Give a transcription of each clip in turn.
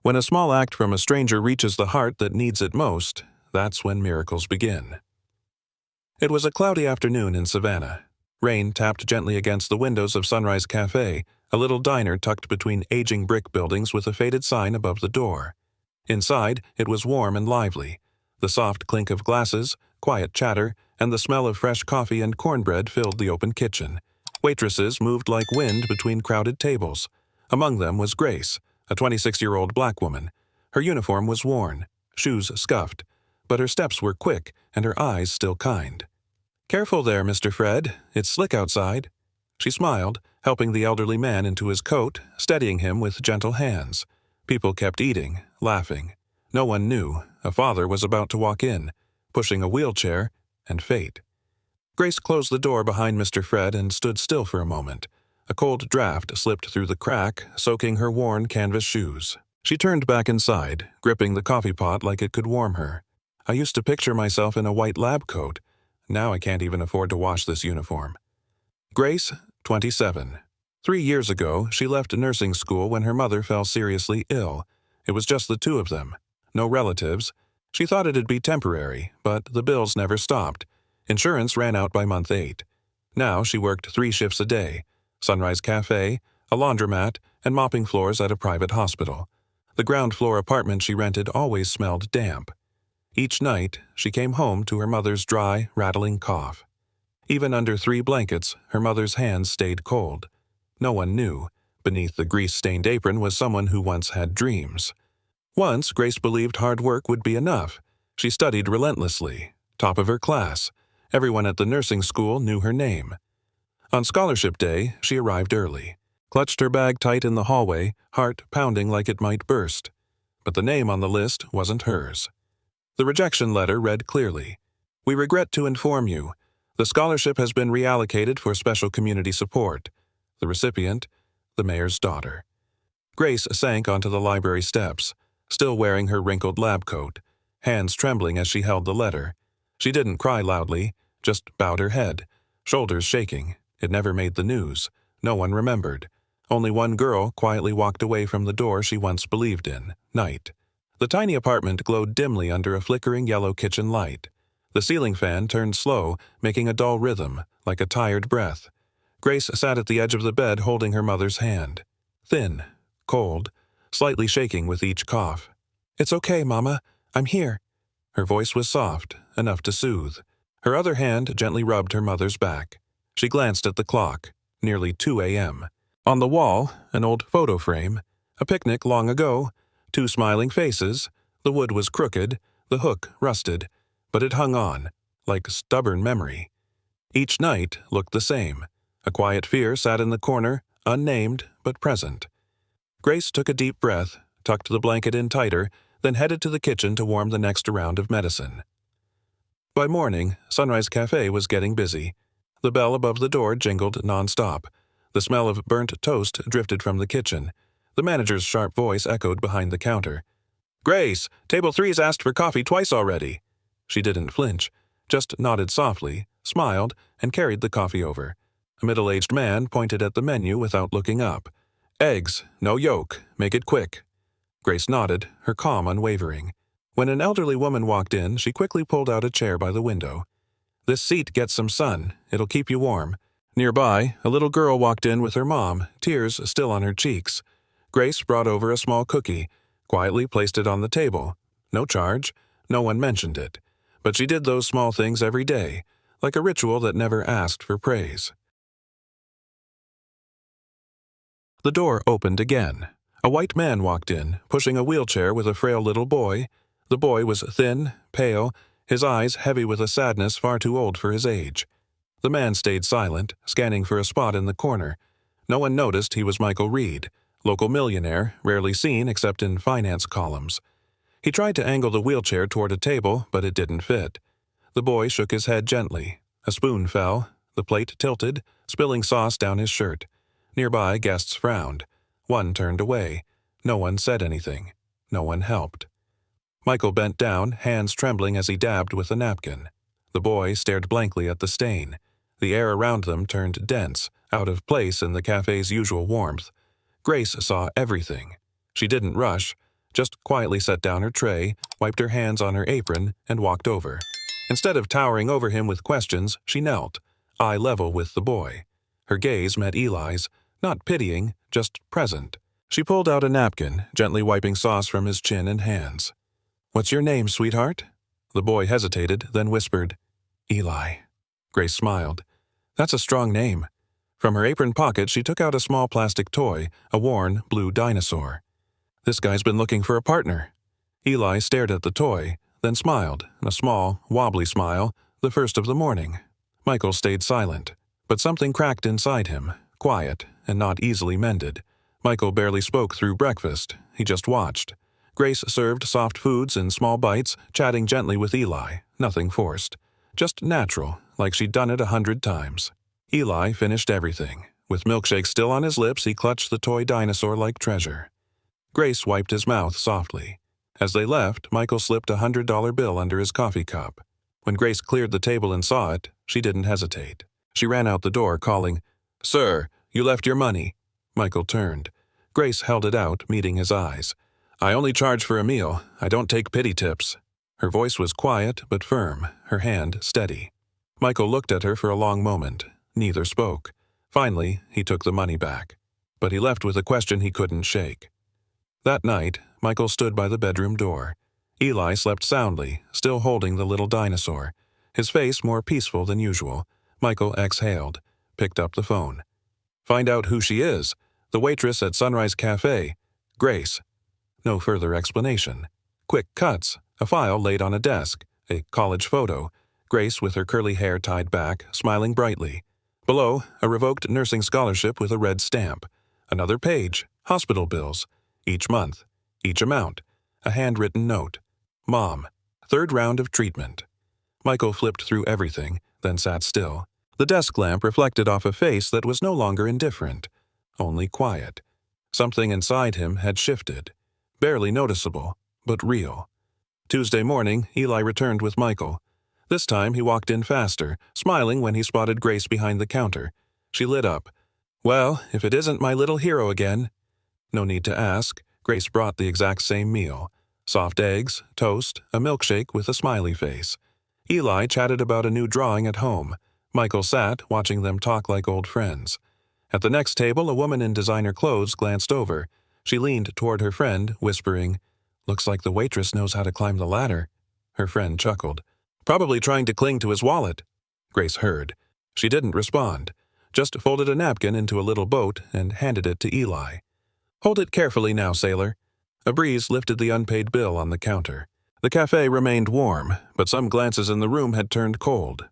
When a small act from a stranger reaches the heart that needs it most, that's when miracles begin. It was a cloudy afternoon in Savannah. Rain tapped gently against the windows of Sunrise Café, a little diner tucked between aging brick buildings with a faded sign above the door. Inside, it was warm and lively. The soft clink of glasses, quiet chatter, and the smell of fresh coffee and cornbread filled the open kitchen. Waitresses moved like wind between crowded tables. Among them was Grace, a 26-year-old black woman. Her uniform was worn, shoes scuffed, but her steps were quick and her eyes still kind. "Careful there, Mr. Fred. It's slick outside." She smiled, helping the elderly man into his coat, steadying him with gentle hands. People kept eating, laughing. No one knew a father was about to walk in, pushing a wheelchair, and fate. Grace closed the door behind Mr. Fred and stood still for a moment. A cold draft slipped through the crack, soaking her worn canvas shoes. She turned back inside, gripping the coffee pot like it could warm her. "I used to picture myself in a white lab coat. Now I can't even afford to wash this uniform." Grace, 27. 3 years ago, she left nursing school when her mother fell seriously ill. It was just the two of them. No relatives. She thought it'd be temporary, but the bills never stopped. Insurance ran out by month 8. Now she worked 3 shifts a day: Sunrise Cafe, a laundromat, and mopping floors at a private hospital. The ground floor apartment she rented always smelled damp. Each night, she came home to her mother's dry, rattling cough. Even under 3 blankets, her mother's hands stayed cold. No one knew. Beneath the grease-stained apron was someone who once had dreams. Once, Grace believed hard work would be enough. She studied relentlessly, top of her class. Everyone at the nursing school knew her name. On scholarship day, she arrived early, clutched her bag tight in the hallway, heart pounding like it might burst. But the name on the list wasn't hers. The rejection letter read clearly, "We regret to inform you, the scholarship has been reallocated for special community support." The recipient, the mayor's daughter. Grace sank onto the library steps, still wearing her wrinkled lab coat, hands trembling as she held the letter. She didn't cry loudly, just bowed her head, shoulders shaking. It never made the news. No one remembered. Only one girl quietly walked away from the door she once believed in, Night. The tiny apartment glowed dimly under a flickering yellow kitchen light. The ceiling fan turned slow, making a dull rhythm, like a tired breath. Grace sat at the edge of the bed holding her mother's hand. Thin, cold, slightly shaking with each cough. "It's okay, Mama. I'm here." Her voice was soft, enough to soothe. Her other hand gently rubbed her mother's back. She glanced at the clock, nearly 2 a.m. On the wall, an old photo frame, a picnic long ago, 2 smiling faces. The wood was crooked, the hook rusted, but it hung on, like stubborn memory. Each night looked the same. A quiet fear sat in the corner, unnamed but present. Grace took a deep breath, tucked the blanket in tighter, then headed to the kitchen to warm the next round of medicine. By morning, Sunrise Cafe was getting busy. The bell above the door jingled nonstop. The smell of burnt toast drifted from the kitchen. The manager's sharp voice echoed behind the counter. "Grace, table 3's asked for coffee twice already." She didn't flinch, just nodded softly, smiled, and carried the coffee over. A middle-aged man pointed at the menu without looking up. "Eggs, no yolk, make it quick." Grace nodded, her calm unwavering. When an elderly woman walked in, she quickly pulled out a chair by the window. "This seat gets some sun. It'll keep you warm." Nearby, a little girl walked in with her mom, tears still on her cheeks. Grace brought over a small cookie, quietly placed it on the table. No charge. No one mentioned it. But she did those small things every day, like a ritual that never asked for praise. The door opened again. A white man walked in, pushing a wheelchair with a frail little boy. The boy was thin, pale, his eyes heavy with a sadness far too old for his age. The man stayed silent, scanning for a spot in the corner. No one noticed he was Michael Reed, local millionaire, rarely seen except in finance columns. He tried to angle the wheelchair toward a table, but it didn't fit. The boy shook his head gently. A spoon fell. The plate tilted, spilling sauce down his shirt. Nearby, guests frowned. One turned away. No one said anything. No one helped. Michael bent down, hands trembling as he dabbed with a napkin. The boy stared blankly at the stain. The air around them turned dense, out of place in the cafe's usual warmth. Grace saw everything. She didn't rush, just quietly set down her tray, wiped her hands on her apron, and walked over. Instead of towering over him with questions, she knelt, eye level with the boy. Her gaze met Eli's, not pitying, just present. She pulled out a napkin, gently wiping sauce from his chin and hands. "What's your name, sweetheart?" The boy hesitated, then whispered, "Eli." Grace smiled. "That's a strong name." From her apron pocket, she took out a small plastic toy, a worn, blue dinosaur. "This guy's been looking for a partner." Eli stared at the toy, then smiled, a small, wobbly smile, the first of the morning. Michael stayed silent, but something cracked inside him, quiet and not easily mended. Michael barely spoke through breakfast. He just watched. Grace served soft foods in small bites, chatting gently with Eli, nothing forced. Just natural, like she'd done it 100 times. Eli finished everything. With milkshake still on his lips, he clutched the toy dinosaur like treasure. Grace wiped his mouth softly. As they left, Michael slipped a $100 bill under his coffee cup. When Grace cleared the table and saw it, she didn't hesitate. She ran out the door, calling, "Sir, you left your money." Michael turned. Grace held it out, meeting his eyes. "I only charge for a meal. I don't take pity tips." Her voice was quiet but firm, her hand steady. Michael looked at her for a long moment. Neither spoke. Finally, he took the money back. But he left with a question he couldn't shake. That night, Michael stood by the bedroom door. Eli slept soundly, still holding the little dinosaur. His face more peaceful than usual. Michael exhaled, picked up the phone. "Find out who she is. The waitress at Sunrise Café. Grace." No further explanation. Quick cuts. A file laid on a desk. A college photo. Grace with her curly hair tied back, smiling brightly. Below, a revoked nursing scholarship with a red stamp. Another page. Hospital bills. Each month. Each amount. A handwritten note. "Mom. 3rd round of treatment." Michael flipped through everything, then sat still. The desk lamp reflected off a face that was no longer indifferent, only quiet. Something inside him had shifted. Barely noticeable, but real. Tuesday morning, Eli returned with Michael. This time he walked in faster, smiling when he spotted Grace behind the counter. She lit up. "Well, if it isn't my little hero again." No need to ask. Grace brought the exact same meal. Soft eggs, toast, a milkshake with a smiley face. Eli chatted about a new drawing at home. Michael sat, watching them talk like old friends. At the next table, a woman in designer clothes glanced over. She leaned toward her friend, whispering, "Looks like the waitress knows how to climb the ladder." Her friend chuckled. "Probably trying to cling to his wallet." Grace heard. She didn't respond, just folded a napkin into a little boat and handed it to Eli. "Hold it carefully now, sailor." A breeze lifted the unpaid bill on the counter. The cafe remained warm, but some glances in the room had turned cold.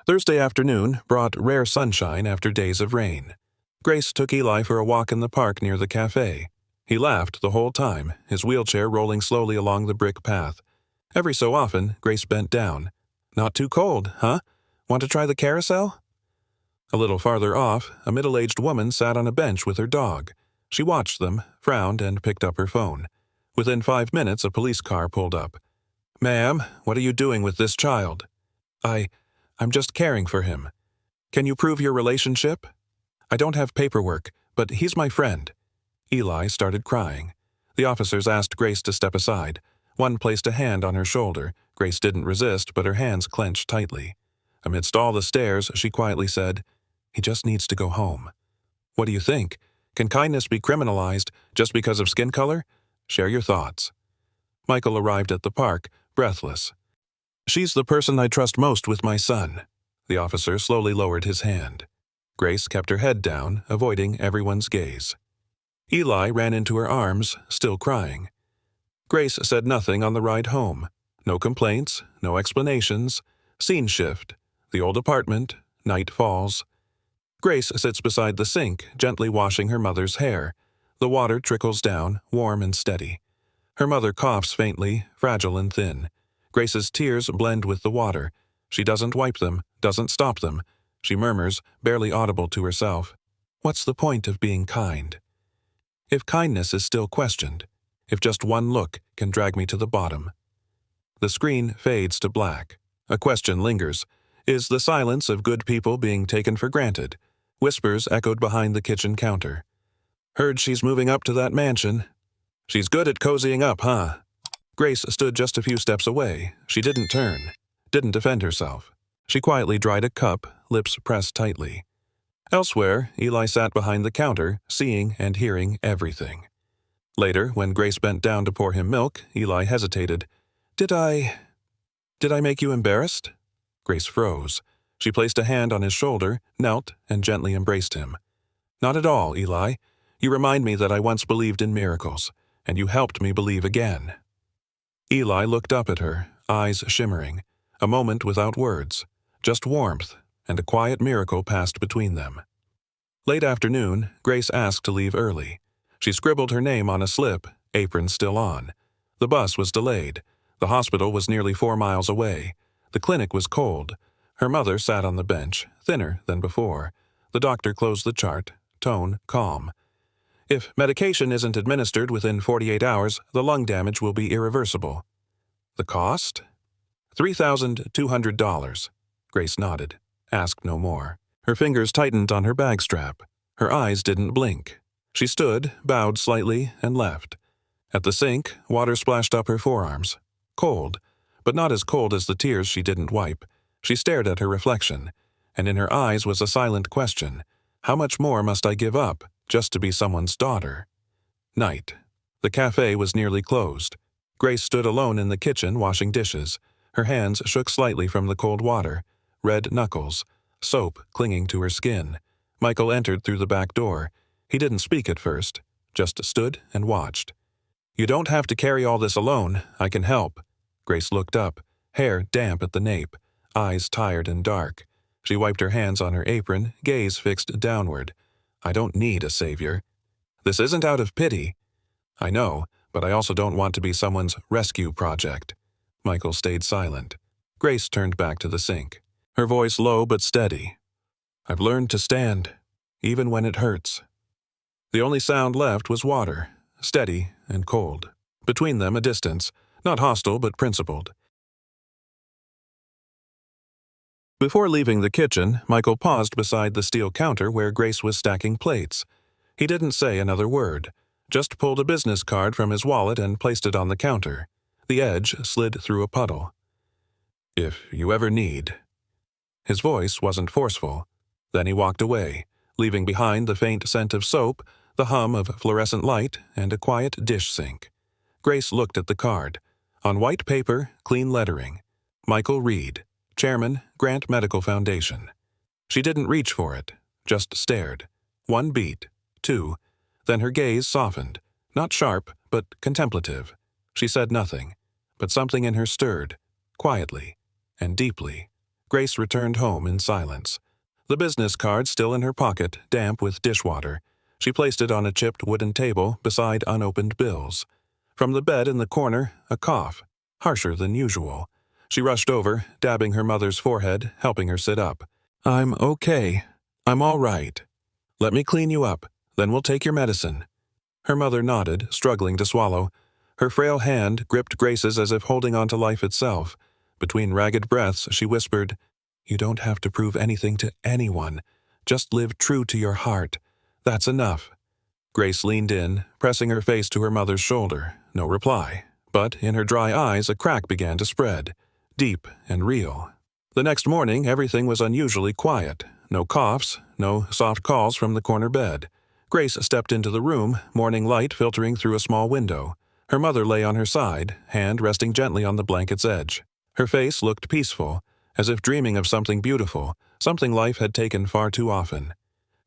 Thursday afternoon brought rare sunshine after days of rain. Grace took Eli for a walk in the park near the cafe. He laughed the whole time, his wheelchair rolling slowly along the brick path. Every so often, Grace bent down. "Not too cold, huh? Want to try the carousel?" A little farther off, a middle-aged woman sat on a bench with her dog. She watched them, frowned, and picked up her phone. Within 5 minutes, a police car pulled up. "Ma'am, what are you doing with this child?" I'm just caring for him." "Can you prove your relationship?" "I don't have paperwork, but he's my friend." Eli started crying. The officers asked Grace to step aside. One placed a hand on her shoulder. Grace didn't resist, but her hands clenched tightly. Amidst all the stares, she quietly said, "He just needs to go home." "What do you think? Can kindness be criminalized just because of skin color? Share your thoughts." Michael arrived at the park, breathless. "She's the person I trust most with my son." The officer slowly lowered his hand. Grace kept her head down, avoiding everyone's gaze. Eli ran into her arms, still crying. Grace said nothing on the ride home. No complaints, no explanations. Scene shift. The old apartment. Night falls. Grace sits beside the sink, gently washing her mother's hair. The water trickles down, warm and steady. Her mother coughs faintly, fragile and thin. Grace's tears blend with the water. She doesn't wipe them, doesn't stop them. She murmurs, barely audible to herself, "What's the point of being kind? If kindness is still questioned, if just one look can drag me to the bottom." The screen fades to black. A question lingers. Is the silence of good people being taken for granted? Whispers echoed behind the kitchen counter. Heard she's moving up to that mansion. She's good at cozying up, huh? Grace stood just a few steps away. She didn't turn, didn't defend herself. She quietly dried a cup, lips pressed tightly. Elsewhere, Eli sat behind the counter, seeing and hearing everything. Later, when Grace bent down to pour him milk, Eli hesitated. Did I make you embarrassed? Grace froze. She placed a hand on his shoulder, knelt, and gently embraced him. Not at all, Eli. You remind me that I once believed in miracles, and you helped me believe again. Eli looked up at her, eyes shimmering. A moment without words, just warmth, and a quiet miracle passed between them. Late afternoon, Grace asked to leave early. She scribbled her name on a slip, apron still on. The bus was delayed. The hospital was nearly 4 miles away. The clinic was cold. Her mother sat on the bench, thinner than before. The doctor closed the chart, tone calm. If medication isn't administered within 48 hours, the lung damage will be irreversible. The cost? $3,200. Grace nodded, asked no more. Her fingers tightened on her bag strap. Her eyes didn't blink. She stood, bowed slightly, and left. At the sink, water splashed up her forearms. Cold, but not as cold as the tears she didn't wipe. She stared at her reflection, and in her eyes was a silent question. How much more must I give up, just to be someone's daughter? Night. The café was nearly closed. Grace stood alone in the kitchen washing dishes. Her hands shook slightly from the cold water. Red knuckles. Soap clinging to her skin. Michael entered through the back door. He didn't speak at first, just stood and watched. You don't have to carry all this alone. I can help. Grace looked up, hair damp at the nape, eyes tired and dark. She wiped her hands on her apron, gaze fixed downward. I don't need a savior. This isn't out of pity. I know, but I also don't want to be someone's rescue project. Michael stayed silent. Grace turned back to the sink. Her voice low but steady. I've learned to stand, even when it hurts. The only sound left was water, steady and cold. Between them a distance, not hostile but principled. Before leaving the kitchen, Michael paused beside the steel counter where Grace was stacking plates. He didn't say another word, just pulled a business card from his wallet and placed it on the counter. The edge slid through a puddle. If you ever need. His voice wasn't forceful. Then he walked away, leaving behind the faint scent of soap, the hum of fluorescent light, and a quiet dish sink. Grace looked at the card. On white paper, clean lettering. Michael Reed, Chairman, Grant Medical Foundation. She didn't reach for it, just stared. 1 beat, 2. Then her gaze softened, not sharp, but contemplative. She said nothing, but something in her stirred, quietly and deeply. Grace returned home in silence. The business card still in her pocket, damp with dishwater. She placed it on a chipped wooden table beside unopened bills. From the bed in the corner, a cough, harsher than usual. She rushed over, dabbing her mother's forehead, helping her sit up. I'm okay. I'm all right. Let me clean you up, then we'll take your medicine. Her mother nodded, struggling to swallow. Her frail hand gripped Grace's as if holding on to life itself. Between ragged breaths, she whispered, You don't have to prove anything to anyone. Just live true to your heart. That's enough. Grace leaned in, pressing her face to her mother's shoulder. No reply. But in her dry eyes, a crack began to spread. Deep and real. The next morning, everything was unusually quiet. No coughs, no soft calls from the corner bed. Grace stepped into the room, morning light filtering through a small window. Her mother lay on her side, hand resting gently on the blanket's edge. Her face looked peaceful, as if dreaming of something beautiful, something life had taken far too often.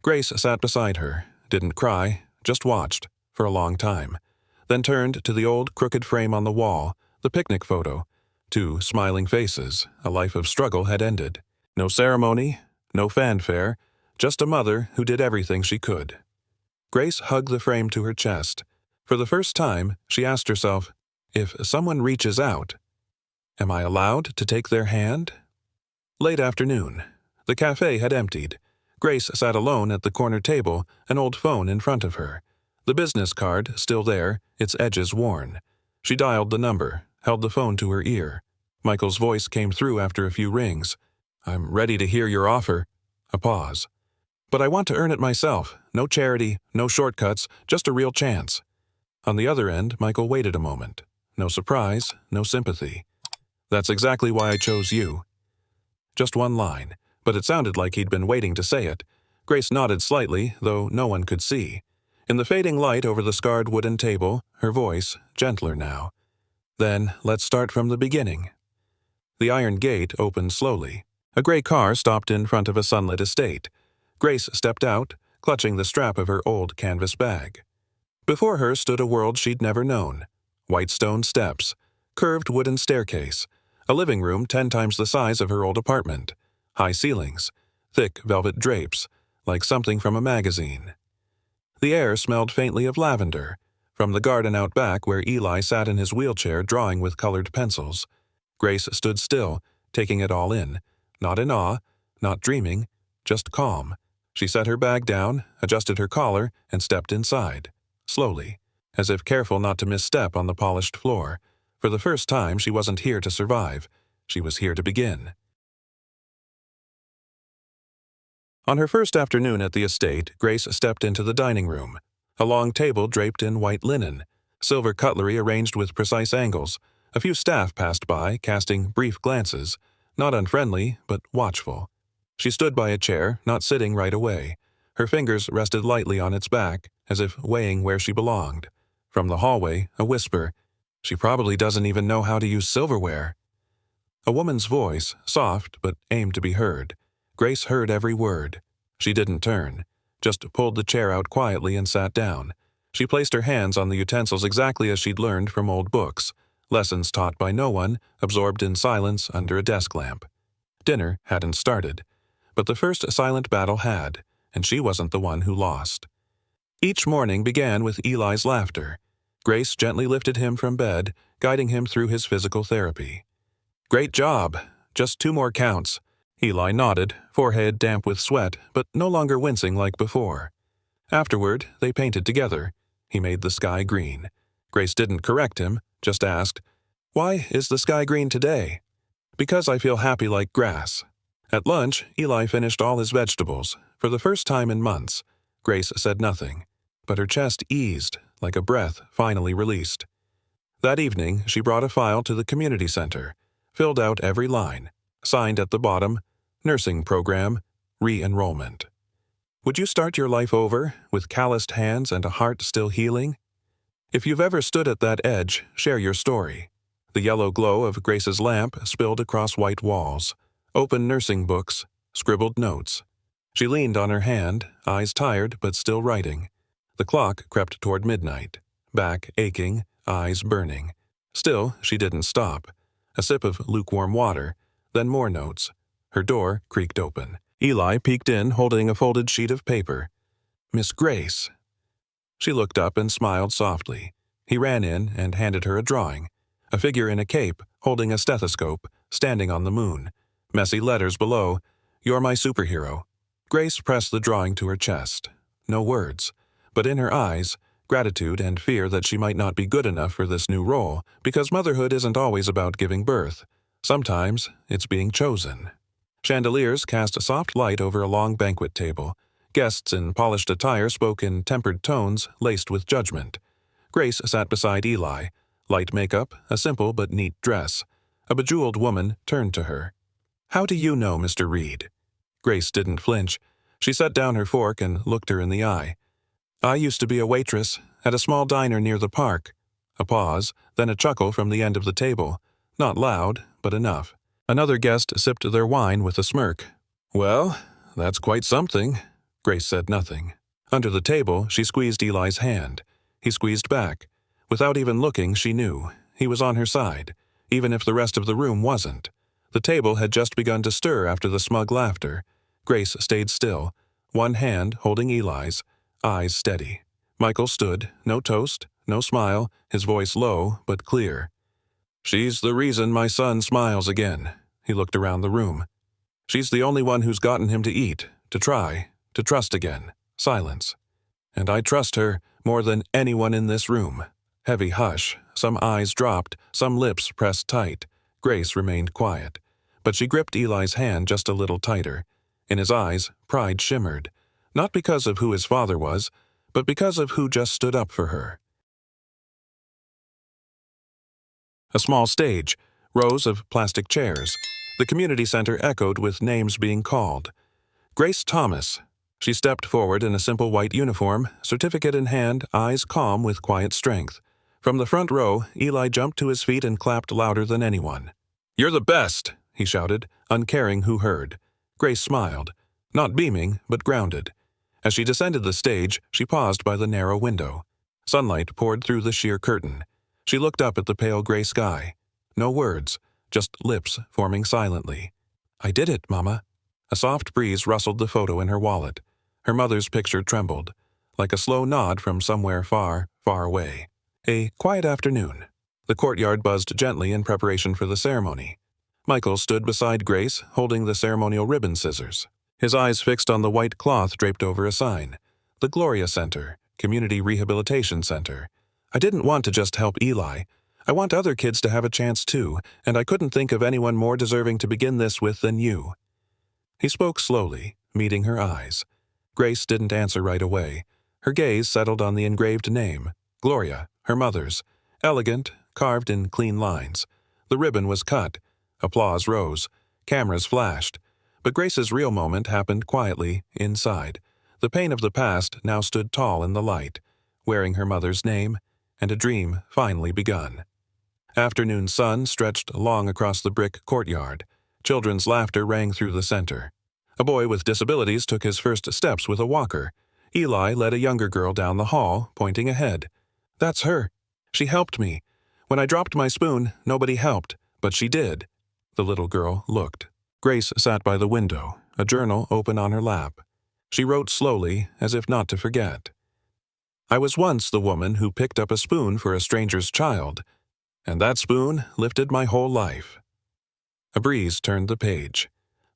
Grace sat beside her, didn't cry, just watched, for a long time. Then turned to the old crooked frame on the wall, the picnic photo. 2 smiling faces, a life of struggle had ended. No ceremony, no fanfare, just a mother who did everything she could. Grace hugged the frame to her chest. For the first time, she asked herself, if someone reaches out, am I allowed to take their hand? Late afternoon. The café had emptied. Grace sat alone at the corner table, an old phone in front of her. The business card, still there, its edges worn. She dialed the number, held the phone to her ear. Michael's voice came through after a few rings. I'm ready to hear your offer. A pause. But I want to earn it myself. No charity, no shortcuts, just a real chance. On the other end, Michael waited a moment. No surprise, no sympathy. That's exactly why I chose you. Just one line, but it sounded like he'd been waiting to say it. Grace nodded slightly, though no one could see. In the fading light over the scarred wooden table, her voice, gentler now. Then, let's start from the beginning. The iron gate opened slowly. A gray car stopped in front of a sunlit estate. Grace stepped out, clutching the strap of her old canvas bag. Before her stood a world she'd never known. White stone steps, curved wooden staircase, a living room 10 times the size of her old apartment, high ceilings, thick velvet drapes, like something from a magazine. The air smelled faintly of lavender, from the garden out back where Eli sat in his wheelchair drawing with colored pencils. Grace stood still, taking it all in, not in awe, not dreaming, just calm. She set her bag down, adjusted her collar, and stepped inside, slowly, as if careful not to misstep on the polished floor. For the first time, she wasn't here to survive. She was here to begin. On her first afternoon at the estate, Grace stepped into the dining room. A long table draped in white linen, silver cutlery arranged with precise angles. A few staff passed by, casting brief glances, not unfriendly, but watchful. She stood by a chair, not sitting right away. Her fingers rested lightly on its back, as if weighing where she belonged. From the hallway, a whisper, "She probably doesn't even know how to use silverware." A woman's voice, soft but aimed to be heard. Grace heard every word. She didn't turn, just pulled the chair out quietly and sat down. She placed her hands on the utensils exactly as she'd learned from old books, lessons taught by no one, absorbed in silence under a desk lamp. Dinner hadn't started, but the first silent battle had, and she wasn't the one who lost. Each morning began with Eli's laughter. Grace gently lifted him from bed, guiding him through his physical therapy. "Great job. Just 2 more counts." Eli nodded, forehead damp with sweat, but no longer wincing like before. Afterward, they painted together. He made the sky green. Grace didn't correct him, just asked, "Why is the sky green today?" "Because I feel happy like grass." At lunch, Eli finished all his vegetables. For the first time in months, Grace said nothing, but her chest eased, like a breath finally released. That evening, she brought a file to the community center, filled out every line, signed at the bottom, nursing program, re-enrollment. Would you start your life over, with calloused hands and a heart still healing? If you've ever stood at that edge, share your story. The yellow glow of Grace's lamp spilled across white walls, open nursing books, scribbled notes. She leaned on her hand, eyes tired but still writing. The clock crept toward midnight, back aching, eyes burning. Still, she didn't stop. A sip of lukewarm water, then more notes. Her door creaked open. Eli peeked in, holding a folded sheet of paper. "Miss Grace." She looked up and smiled softly. He ran in and handed her a drawing. A figure in a cape, holding a stethoscope, standing on the moon. Messy letters below, "You're my superhero." Grace pressed the drawing to her chest. No words, but in her eyes, gratitude and fear that she might not be good enough for this new role, because motherhood isn't always about giving birth. Sometimes it's being chosen. Chandeliers cast a soft light over a long banquet table. Guests in polished attire spoke in tempered tones laced with judgment. Grace sat beside Eli. Light makeup, a simple but neat dress. A bejeweled woman turned to her. "How do you know Mr. Reed?" Grace didn't flinch. She set down her fork and looked her in the eye. "I used to be a waitress at a small diner near the park." A pause, then a chuckle from the end of the table. Not loud, but enough. Another guest sipped their wine with a smirk. "Well, that's quite something." Grace said nothing. Under the table, she squeezed Eli's hand. He squeezed back. Without even looking, she knew. He was on her side, even if the rest of the room wasn't. The table had just begun to stir after the smug laughter. Grace stayed still, one hand holding Eli's, eyes steady. Michael stood, no toast, no smile, his voice low but clear. "She's the reason my son smiles again." He looked around the room. "She's the only one who's gotten him to eat, to try, to trust again." Silence. "And I trust her more than anyone in this room." Heavy hush. Some eyes dropped, some lips pressed tight. Grace remained quiet. But she gripped Eli's hand just a little tighter. In his eyes, pride shimmered. Not because of who his father was, but because of who just stood up for her. A small stage, rows of plastic chairs. The community center echoed with names being called. Grace Thomas. She stepped forward in a simple white uniform, certificate in hand, eyes calm with quiet strength. From the front row, Eli jumped to his feet and clapped louder than anyone. "You're the best," he shouted, uncaring who heard. Grace smiled, not beaming, but grounded. As she descended the stage, she paused by the narrow window. Sunlight poured through the sheer curtain. She looked up at the pale gray sky. No words, just lips forming silently. "I did it, Mama." A soft breeze rustled the photo in her wallet. Her mother's picture trembled, like a slow nod from somewhere far, far away. A quiet afternoon. The courtyard buzzed gently in preparation for the ceremony. Michael stood beside Grace, holding the ceremonial ribbon scissors. His eyes fixed on the white cloth draped over a sign. The Gloria Center, Community Rehabilitation Center. "I didn't want to just help Eli. I want other kids to have a chance too, and I couldn't think of anyone more deserving to begin this with than you." He spoke slowly, meeting her eyes. Grace didn't answer right away. Her gaze settled on the engraved name, Gloria, her mother's, elegant, carved in clean lines. The ribbon was cut. Applause rose. Cameras flashed. But Grace's real moment happened quietly, inside. The pain of the past now stood tall in the light, wearing her mother's name, and a dream finally begun. Afternoon sun stretched long across the brick courtyard. Children's laughter rang through the center. A boy with disabilities took his first steps with a walker. Eli led a younger girl down the hall, pointing ahead. "That's her. She helped me. When I dropped my spoon, nobody helped, but she did." The little girl looked. Grace sat by the window, a journal open on her lap. She wrote slowly, as if not to forget. "I was once the woman who picked up a spoon for a stranger's child, and that spoon lifted my whole life." A breeze turned the page.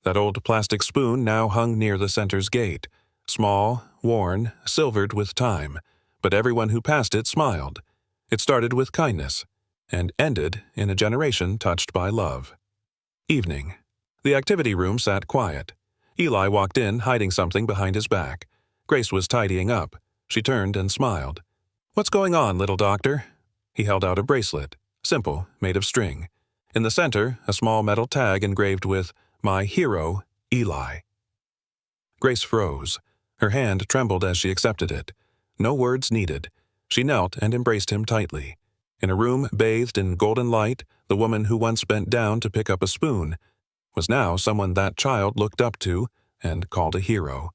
That old plastic spoon now hung near the center's gate, small, worn, silvered with time, but everyone who passed it smiled. It started with kindness, and ended in a generation touched by love. Evening. The activity room sat quiet. Eli walked in, hiding something behind his back. Grace was tidying up. She turned and smiled. "What's going on, little doctor?" He held out a bracelet, simple, made of string. In the center, a small metal tag engraved with, "My hero, Eli." Grace froze. Her hand trembled as she accepted it. No words needed. She knelt and embraced him tightly. In a room bathed in golden light, the woman who once bent down to pick up a spoon was now someone that child looked up to and called a hero.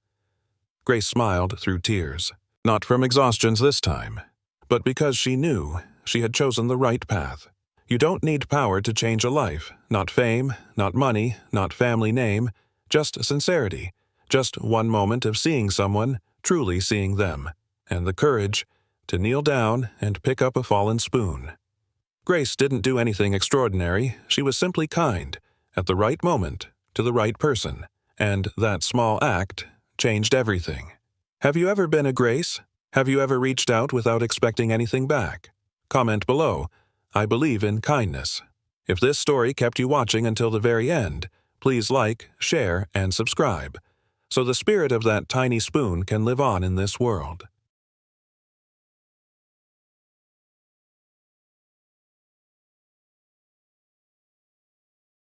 Grace smiled through tears, not from exhaustion this time, but because she knew she had chosen the right path. You don't need power to change a life, not fame, not money, not family name, just sincerity, just one moment of seeing someone, truly seeing them, and the courage to kneel down and pick up a fallen spoon. Grace didn't do anything extraordinary. She was simply kind, at the right moment, to the right person, and that small act changed everything. Have you ever been a Grace? Have you ever reached out without expecting anything back? Comment below. I believe in kindness. If this story kept you watching until the very end, please like, share, and subscribe, so the spirit of that tiny spoon can live on in this world.